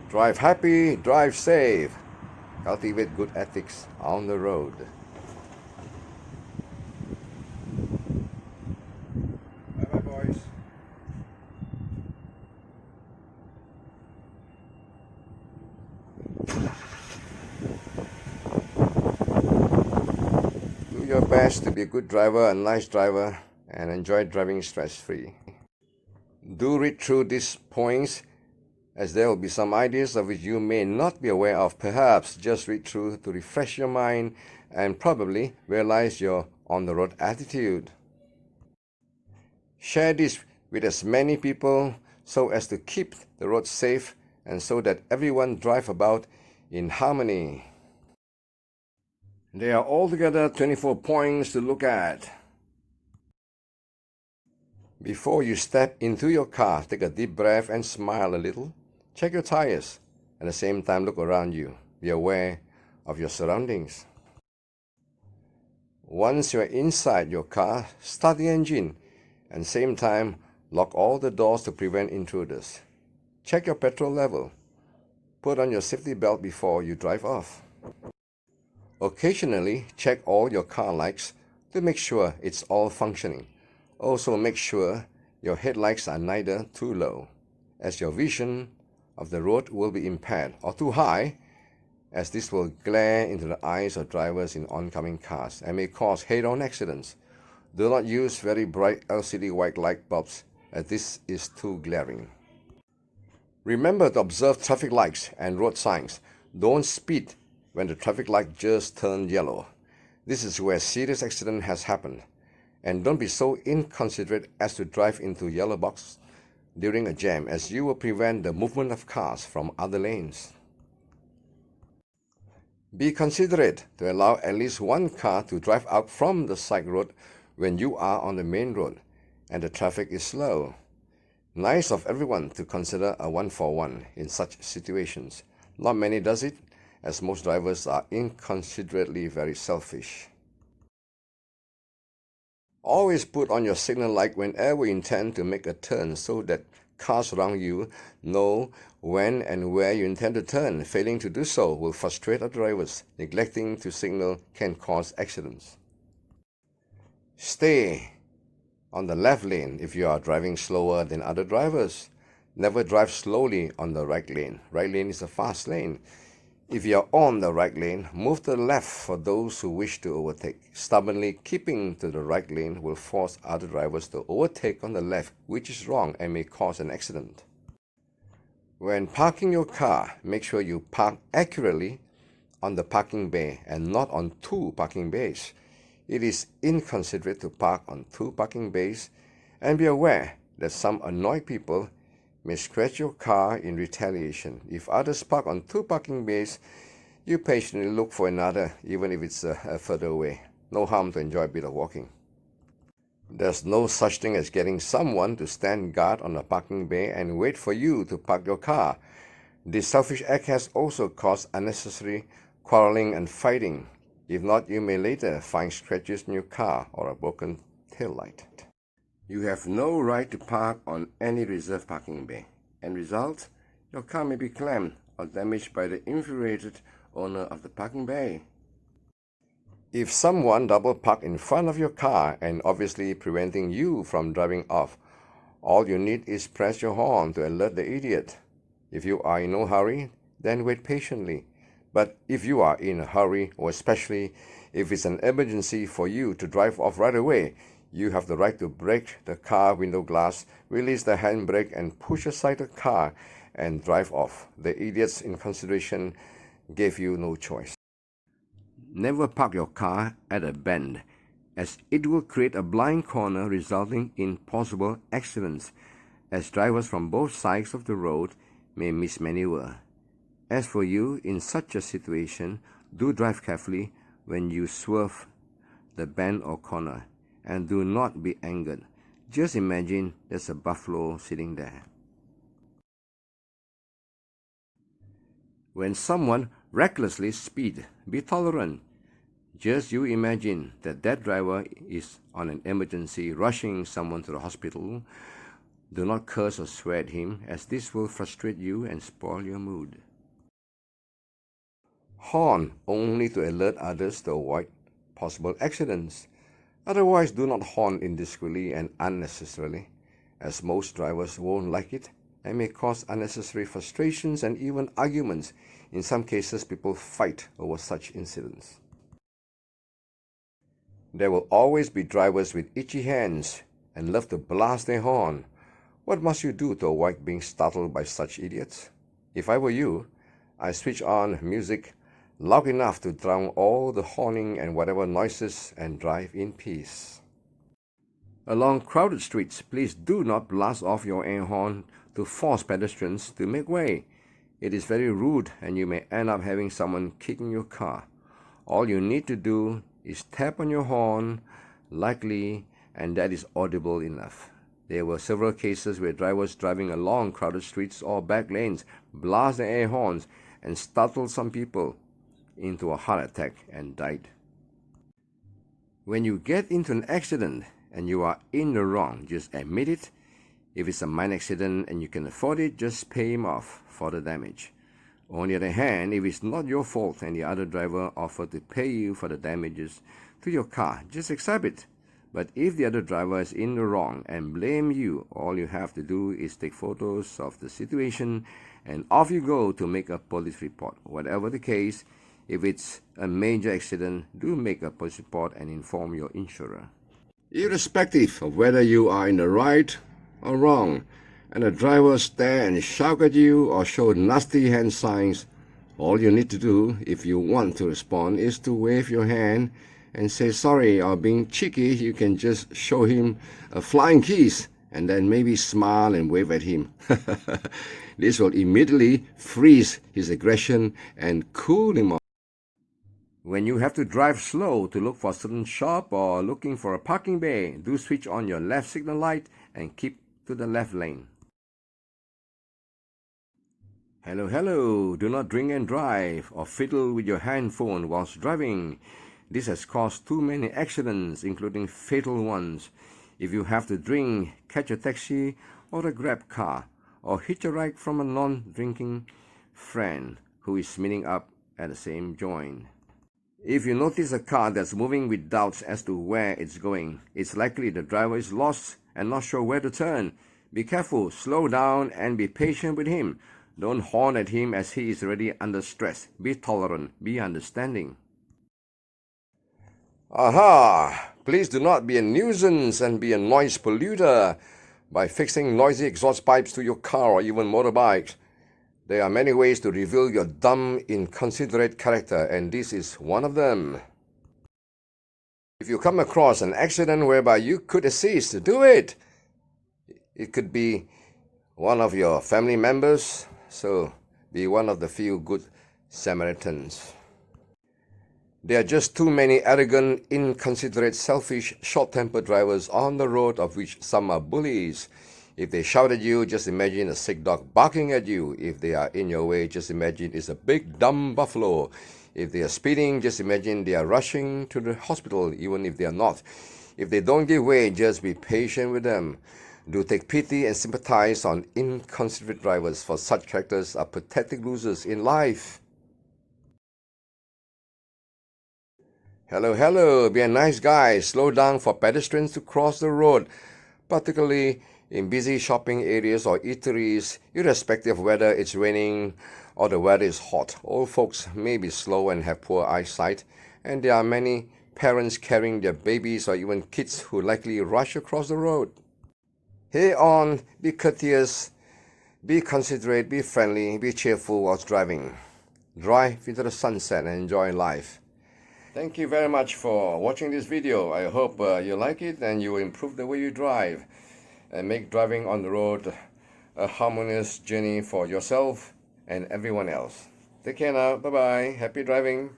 Drive happy, drive safe. Cultivate good ethics on the road. Bye bye, boys. Do your best to be a good driver, a nice driver, and enjoy driving stress-free. Do read through these points, as there will be some ideas of which you may not be aware of. Perhaps just read through to refresh your mind and probably realize your on-the-road attitude. Share this with as many people so as to keep the road safe and so that everyone drive about in harmony. There are altogether 24 points to look at. Before you step into your car, take a deep breath and smile a little. Check your tires. At the same time, look around you. Be aware of your surroundings. Once you are inside your car, start the engine and same time lock all the doors to prevent intruders. Check your petrol level. Put on your safety belt before you drive off. Occasionally, check all your car lights to make sure it's all functioning. Also, make sure your headlights are neither too low, as your vision of the road will be impaired, or too high, as this will glare into the eyes of drivers in oncoming cars and may cause head-on accidents. Do not use very bright LCD white light bulbs, as this is too glaring. Remember to observe traffic lights and road signs. Don't speed when the traffic light just turned yellow. This is where serious accident has happened. And don't be so inconsiderate as to drive into yellow box during a jam, as you will prevent the movement of cars from other lanes. Be considerate to allow at least one car to drive out from the side road when you are on the main road and the traffic is slow. Nice of everyone to consider a one-for-one in such situations. Not many does it, as most drivers are inconsiderately very selfish. Always put on your signal light whenever you intend to make a turn so that cars around you know when and where you intend to turn. Failing to do so will frustrate other drivers. Neglecting to signal can cause accidents. Stay on the left lane if you are driving slower than other drivers. Never drive slowly on the right lane. Right lane is a fast lane. If you are on the right lane, move to the left for those who wish to overtake. Stubbornly keeping to the right lane will force other drivers to overtake on the left, which is wrong and may cause an accident. When parking your car, make sure you park accurately on the parking bay and not on two parking bays. It is inconsiderate to park on two parking bays, and be aware that some annoyed people may scratch your car in retaliation. If others park on two parking bays, you patiently look for another, even if it's further away. No harm to enjoy a bit of walking. There's no such thing as getting someone to stand guard on a parking bay and wait for you to park your car. This selfish act has also caused unnecessary quarrelling and fighting. If not, you may later find scratches in your car or a broken taillight. You have no right to park on any reserved parking bay. End result, your car may be claimed or damaged by the infuriated owner of the parking bay. If someone double parked in front of your car and obviously preventing you from driving off, all you need is press your horn to alert the idiot. If you are in no hurry, then wait patiently. But if you are in a hurry, or especially if it's an emergency for you to drive off right away, you have the right to break the car window glass, release the handbrake and push aside the car and drive off. The idiot's inconsideration gave you no choice. Never park your car at a bend, as it will create a blind corner resulting in possible accidents, as drivers from both sides of the road may mismaneuver. As for you, in such a situation, do drive carefully when you swerve the bend or corner, and do not be angered. Just imagine there's a buffalo sitting there. When someone recklessly speeds, be tolerant. Just you imagine that driver is on an emergency, rushing someone to the hospital, Do not curse or swear at him, as this will frustrate you and spoil your mood. Horn only to alert others to avoid possible accidents. Otherwise, do not horn indiscreetly and unnecessarily, as most drivers won't like it and may cause unnecessary frustrations and even arguments. In some cases, people fight over such incidents. There will always be drivers with itchy hands and love to blast their horn. What must you do to avoid being startled by such idiots? If I were you, I'd switch on music loud enough to drown all the horning and whatever noises and drive in peace. Along crowded streets, please do not blast off your air horn to force pedestrians to make way. It is very rude and you may end up having someone kicking your car. All you need to do is tap on your horn lightly, and that is audible enough. There were several cases where drivers driving along crowded streets or back lanes blast their air horns and startled some people into a heart attack and died. When you get into an accident and you are in the wrong, just admit it. If it's a minor accident and you can afford it, just pay him off for the damage. On the other hand, if it's not your fault and the other driver offered to pay you for the damages to your car, just accept it. But if the other driver is in the wrong and blame you, all you have to do is take photos of the situation and off you go to make a police report. Whatever the case, if it's a major accident, do make a police report and inform your insurer. Irrespective of whether you are in the right or wrong, and the driver stare and shout at you or show nasty hand signs, all you need to do, if you want to respond, is to wave your hand and say sorry, or being cheeky, you can just show him a flying kiss and then maybe smile and wave at him. This will immediately freeze his aggression and cool him off. When you have to drive slow to look for a certain shop or looking for a parking bay, do switch on your left signal light and keep to the left lane. Hello, do not drink and drive or fiddle with your handphone whilst driving. This has caused too many accidents, including fatal ones. If you have to drink, catch a taxi or a grab car, or hitch a ride from a non-drinking friend who is meeting up at the same joint. If you notice a car that's moving with doubts as to where it's going, it's likely the driver is lost and not sure where to turn. Be careful, slow down, and be patient with him. Don't horn at him as he is already under stress. Be tolerant, be understanding. Aha! Please do not be a nuisance and be a noise polluter by fixing noisy exhaust pipes to your car or even motorbikes. There are many ways to reveal your dumb, inconsiderate character, and this is one of them. If you come across an accident whereby you could assist, do it. It could be one of your family members, so be one of the few good Samaritans. There are just too many arrogant, inconsiderate, selfish, short-tempered drivers on the road, of which some are bullies. If they shout at you, just imagine a sick dog barking at you. If they are in your way, just imagine it's a big dumb buffalo. If they are speeding, just imagine they are rushing to the hospital, even if they are not. If they don't give way, just be patient with them. Do take pity and sympathize on inconsiderate drivers, for such characters are pathetic losers in life. Hello, be a nice guy. Slow down for pedestrians to cross the road, particularly in busy shopping areas or eateries, irrespective of whether it's raining or the weather is hot. Old folks may be slow and have poor eyesight, and there are many parents carrying their babies or even kids who likely rush across the road. Hereon, be courteous, be considerate, be friendly, be cheerful whilst driving. Drive into the sunset and enjoy life. Thank you very much for watching this video. I hope you like it and you will improve the way you drive and make driving on the road a harmonious journey for yourself and everyone else. Take care now. Bye-bye. Happy driving.